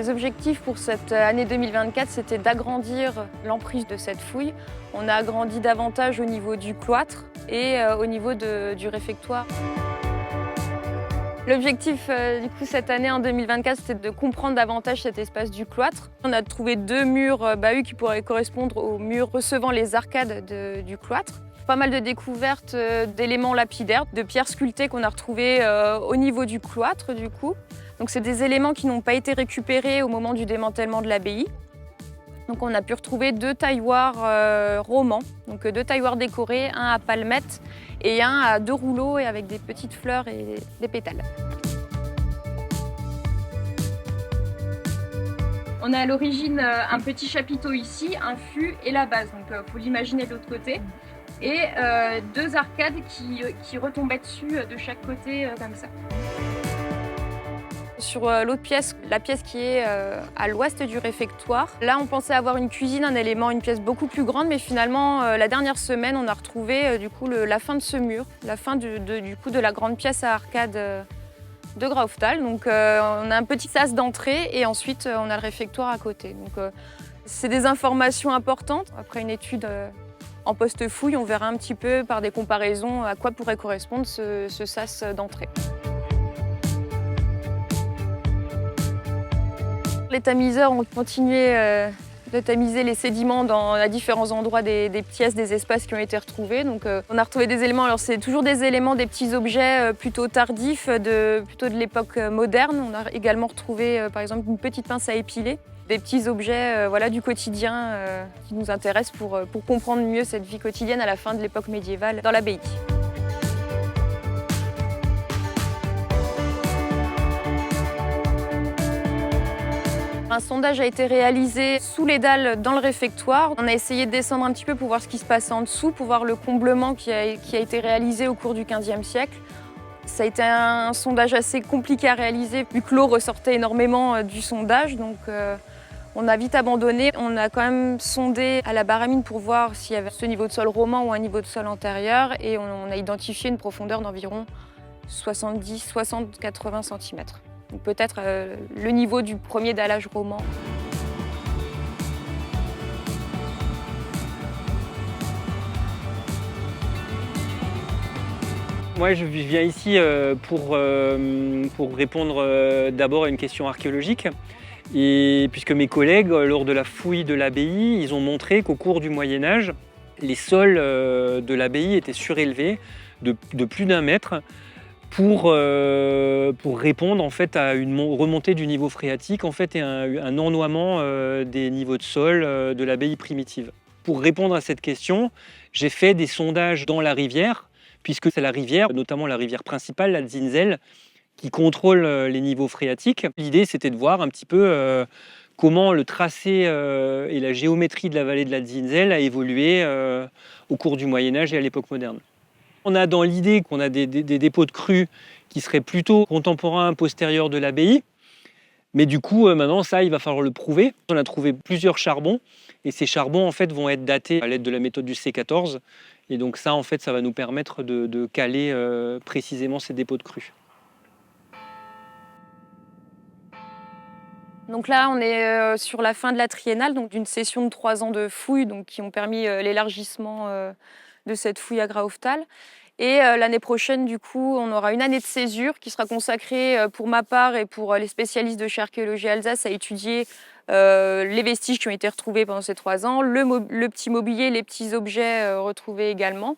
Les objectifs pour cette année 2024, c'était d'agrandir l'emprise de cette fouille. On a agrandi davantage au niveau du cloître et au niveau du réfectoire. L'objectif du coup cette année en 2024, c'était de comprendre davantage cet espace du cloître. On a trouvé 2 murs bahus qui pourraient correspondre aux murs recevant les arcades du cloître. Pas mal de découvertes d'éléments lapidaires, de pierres sculptées qu'on a retrouvées au niveau du cloître du coup. Donc c'est des éléments qui n'ont pas été récupérés au moment du démantèlement de l'abbaye. Donc on a pu retrouver 2 tailloirs romans, donc 2 tailloirs décorés, un à palmettes et un à 2 rouleaux et avec des petites fleurs et des pétales. On a à l'origine un petit chapiteau ici, un fût et la base, donc faut l'imaginer de l'autre côté. Et 2 arcades qui retombaient dessus de chaque côté comme ça. Sur l'autre pièce, la pièce qui est à l'ouest du réfectoire, là on pensait avoir une cuisine, un élément, une pièce beaucoup plus grande, mais finalement la dernière semaine on a retrouvé du coup la fin de ce mur, la fin du coup de la grande pièce à arcade de Grauphtal. Donc on a un petit sas d'entrée et ensuite on a le réfectoire à côté. Donc c'est des informations importantes. Après une étude en post-fouille, on verra un petit peu par des comparaisons à quoi pourrait correspondre ce sas d'entrée. Les tamiseurs ont continué de tamiser les sédiments à différents endroits des pièces, des espaces qui ont été retrouvés. Donc, on a retrouvé des éléments, alors c'est toujours des éléments, des petits objets plutôt tardifs, plutôt de l'époque moderne. On a également retrouvé par exemple une petite pince à épiler, des petits objets voilà, du quotidien qui nous intéressent pour comprendre mieux cette vie quotidienne à la fin de l'époque médiévale dans l'abbaye. Un sondage a été réalisé sous les dalles dans le réfectoire. On a essayé de descendre un petit peu pour voir ce qui se passait en dessous, pour voir le comblement qui a été réalisé au cours du XVe siècle. Ça a été un sondage assez compliqué à réaliser, vu que l'eau ressortait énormément du sondage. Donc on a vite abandonné. On a quand même sondé à la baramine pour voir s'il y avait ce niveau de sol roman ou un niveau de sol antérieur. Et on a identifié une profondeur d'environ 70-80 cm. Donc peut-être le niveau du premier dallage roman. Moi, je viens ici pour répondre d'abord à une question archéologique. Et puisque mes collègues, lors de la fouille de l'abbaye, ils ont montré qu'au cours du Moyen-Âge, les sols de l'abbaye étaient surélevés de plus d'1 mètre pour répondre en fait à une remontée du niveau phréatique en fait, et un ennoiement des niveaux de sol de l'abbaye primitive. Pour répondre à cette question, j'ai fait des sondages dans la rivière, puisque c'est la rivière, notamment la rivière principale, la Zinzelle, qui contrôle les niveaux phréatiques. L'idée, c'était de voir un petit peu comment le tracé et la géométrie de la vallée de la Zinzelle a évolué au cours du Moyen-Âge et à l'époque moderne. On a dans l'idée qu'on a des dépôts de crues qui seraient plutôt contemporains, postérieurs de l'abbaye. Mais du coup, maintenant, ça, il va falloir le prouver. On a trouvé plusieurs charbons. Et ces charbons, en fait, vont être datés à l'aide de la méthode du C14. Et donc ça, en fait, ça va nous permettre de caler précisément ces dépôts de crues. Donc là, on est sur la fin de la triennale, donc d'une session de 3 ans de fouilles donc, qui ont permis l'élargissement de cette fouille à Grauphtal. Et l'année prochaine, du coup, on aura une année de césure qui sera consacrée pour ma part et pour les spécialistes de chez Archéologie Alsace à étudier les vestiges qui ont été retrouvés pendant ces 3 ans, le petit mobilier, les petits objets retrouvés également,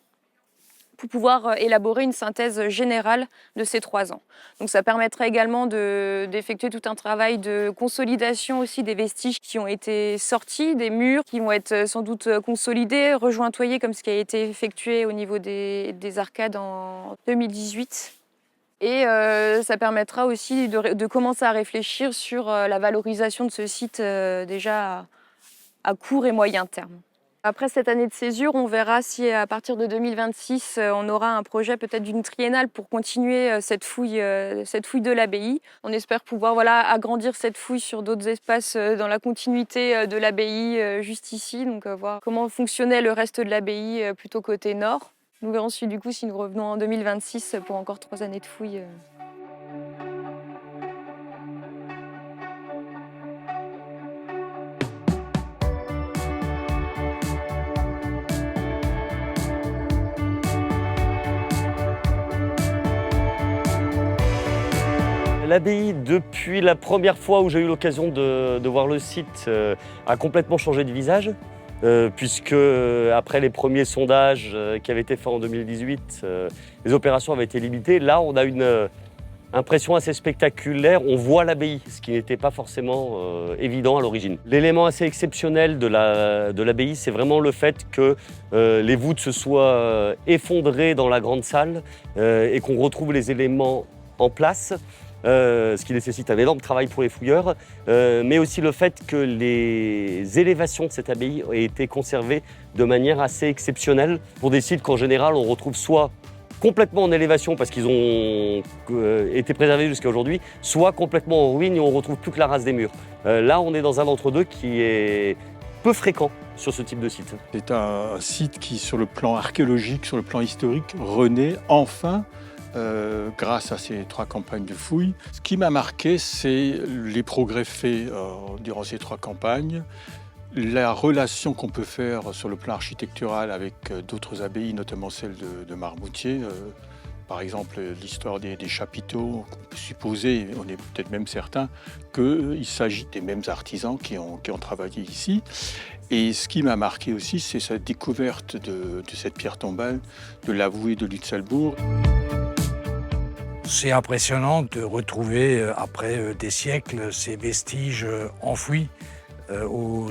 pour pouvoir élaborer une synthèse générale de ces 3 ans. Donc ça permettrait également d'effectuer tout un travail de consolidation aussi des vestiges qui ont été sortis, des murs qui vont être sans doute consolidés, rejointoyés comme ce qui a été effectué au niveau des arcades en 2018. Et ça permettra aussi de commencer à réfléchir sur la valorisation de ce site déjà à court et moyen terme. Après cette année de césure, on verra si à partir de 2026, on aura un projet peut-être d'une triennale pour continuer cette fouille de l'abbaye. On espère pouvoir voilà, agrandir cette fouille sur d'autres espaces dans la continuité de l'abbaye juste ici, donc voir comment fonctionnait le reste de l'abbaye plutôt côté nord. Nous verrons ensuite du coup si nous revenons en 2026 pour encore 3 années de fouille. L'abbaye, depuis la première fois où j'ai eu l'occasion de voir le site, a complètement changé de visage. Puisque après les premiers sondages qui avaient été faits en 2018, les opérations avaient été limitées. Là, on a une impression assez spectaculaire. On voit l'abbaye, ce qui n'était pas forcément évident à l'origine. L'élément assez exceptionnel de l'abbaye, c'est vraiment le fait que les voûtes se soient effondrées dans la grande salle et qu'on retrouve les éléments en place. Ce qui nécessite un énorme travail pour les fouilleurs, mais aussi le fait que les élévations de cette abbaye aient été conservées de manière assez exceptionnelle pour des sites qu'en général on retrouve soit complètement en élévation parce qu'ils ont été préservés jusqu'à aujourd'hui, soit complètement en ruine et on ne retrouve plus que la race des murs. Là, on est dans un entre-deux qui est peu fréquent sur ce type de site. C'est un site qui, sur le plan archéologique, sur le plan historique, renaît enfin grâce à ces 3 campagnes de fouilles. Ce qui m'a marqué, c'est les progrès faits durant ces 3 campagnes, la relation qu'on peut faire sur le plan architectural avec d'autres abbayes, notamment celle de Marmoutier. Par exemple, l'histoire des chapiteaux, on peut supposer, on est peut-être même certain, qu'il s'agit des mêmes artisans qui ont travaillé ici. Et ce qui m'a marqué aussi, c'est sa découverte de cette pierre tombale, de l'avoué de Lutzelbourg. C'est impressionnant de retrouver, après des siècles, ces vestiges enfouis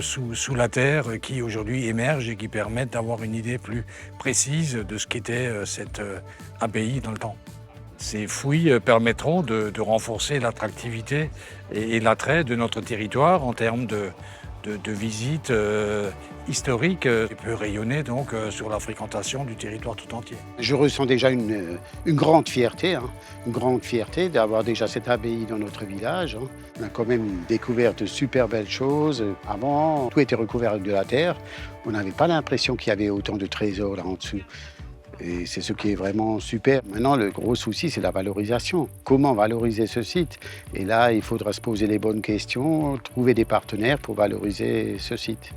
sous la terre qui aujourd'hui émergent et qui permettent d'avoir une idée plus précise de ce qu'était cette abbaye dans le temps. Ces fouilles permettront de renforcer l'attractivité et l'attrait de notre territoire en termes de visites historiques et peut rayonner donc sur la fréquentation du territoire tout entier. Je ressens déjà une grande fierté, une grande fierté d'avoir déjà cette abbaye dans notre village. On a quand même découvert de super belles choses. Avant, tout était recouvert avec de la terre. On n'avait pas l'impression qu'il y avait autant de trésors là en dessous. Et c'est ce qui est vraiment super. Maintenant, le gros souci, c'est la valorisation. Comment valoriser ce site? Et là, il faudra se poser les bonnes questions, trouver des partenaires pour valoriser ce site.